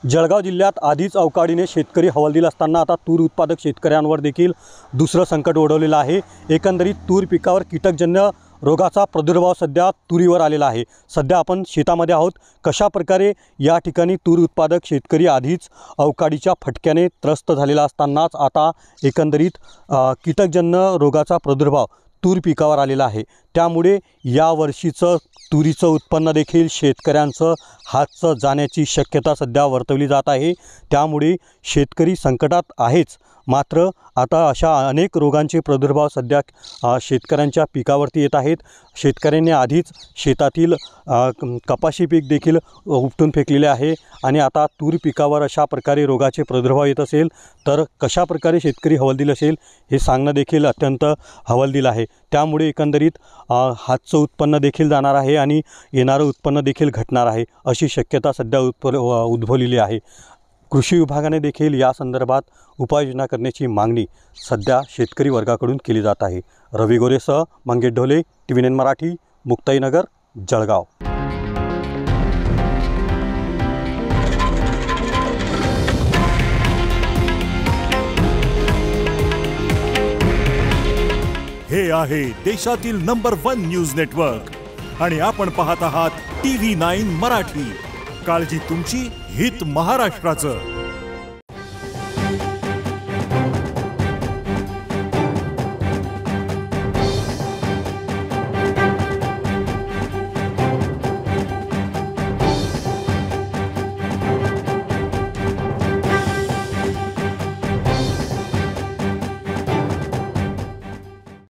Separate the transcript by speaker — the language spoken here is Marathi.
Speaker 1: जळगाव जिल्ह्यात आधीच अवकाळीने शेतकरी हवालदिल असताना आता तूर उत्पादक शेतकऱ्यांवर देखील दुसरं संकट ओढवलेलं आहे। एकंदरीत तूर पिकावर कीटकजन्य रोगाचा प्रादुर्भाव सध्या तुरीवर आलेला आहे। सध्या आपण शेतामध्ये आहोत। कशा प्रकारे या ठिकाणी तूर उत्पादक शेतकरी आधीच अवकाळीच्या फटक्याने त्रस्त झालेला असतानाच आता एकंदरीत कीटकजन्य रोगाचा प्रादुर्भाव तूर पिकावर आलेला आहे। त्यामुळे या वर्षीचं तुरीचं उत्पन्न देखील शेतकऱ्यांचं हातचं जाण्याची शक्यता सध्या वर्तवली जात आहे। त्यामुळे शेतकरी संकटात आहेच, मात्र आता अशा अनेक रोगांचे प्रादुर्भाव सध्या शेतकऱ्यांच्या पिकावरती येत आहेत। शेतकऱ्यांनी आधीच शेतातील कपाशी पीक देखील उपटून फेकलेले आहे आणि आता तूर पिकावर अशा प्रकारे रोगाचे प्रादुर्भाव येत असेल तर कशा प्रकारे शेतकरी हवालदिल असेल हे सांगणं देखील अत्यंत हवालदिल आहे। त्यामुळे एकंदरीत हातचं उत्पन्न देखील जाणार आहे आणि येणारं उत्पन्न देखील घटणार आहे अशी शक्यता सध्या उद्भवलेली आहे। कृषी विभागाने देखील या संदर्भात उपाययोजना करण्याची मागणी सध्या शेतकरी वर्गाकडून केली जात आहे। रवी गोरेसह मंगेश ढोले, TVN मराठी, मुक्ताईनगर, जळगाव।
Speaker 2: हे आहे देशातील नंबर 1 न्यूज नेटवर्क आणि आपण पाहत आहात TV9 मराठी। काळजी तुमची, हित महाराष्ट्राचं।